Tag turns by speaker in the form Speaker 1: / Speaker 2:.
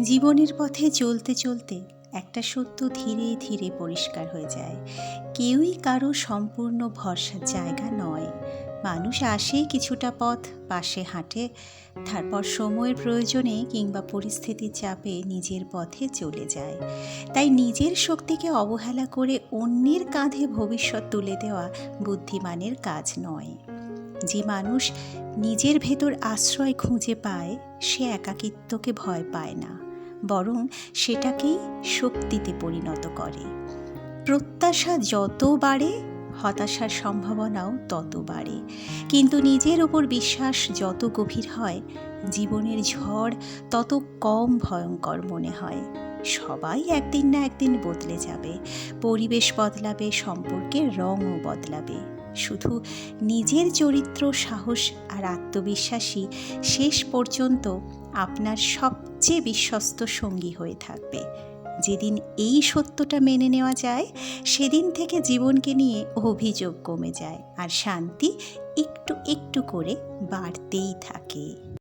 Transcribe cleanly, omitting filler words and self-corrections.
Speaker 1: জীবনের পথে চলতে চলতে একটা সত্য ধীরে ধীরে পরিষ্কার হয়ে যায়। কেউই কারো সম্পূর্ণ ভরসার জায়গা নয়। মানুষ আসে, কিছুটা পথ পাশে হাঁটে, তারপর সময়ের প্রয়োজনে কিংবা পরিস্থিতির চাপে নিজের পথে চলে যায়। তাই নিজের শক্তিকে অবহেলা করে অন্যের কাঁধে ভবিষ্যৎ তুলে দেওয়া বুদ্ধিমানের কাজ নয়। যে মানুষ নিজের ভেতর আশ্রয় খুঁজে পায়, সে একাকিত্বকে ভয় পায় না, বরং সেটাকেই শক্তিতে পরিণত করে। প্রত্যাশা যত বাড়ে, হতাশার সম্ভাবনাও তত বাড়ে। কিন্তু নিজের ওপর বিশ্বাস যত গভীর হয়, জীবনের ঝড় তত কম ভয়ঙ্কর মনে হয়। সবাই একদিন না একদিন বদলে যাবে, পরিবেশ বদলাবে, সম্পর্কের রঙও বদলাবে। শুধু নিজের চরিত্র, সাহস আর আত্মবিশ্বাসী শেষ পর্যন্ত আপনার সবচেয়ে বিশ্বস্ত সঙ্গী হয়ে থাকবে। যেদিন এই সত্যটা মেনে নেওয়া যায়, সেদিন থেকে জীবনকে নিয়ে অভিযোগ কমে যায় আর শান্তি একটু একটু করে বাড়তেই থাকে।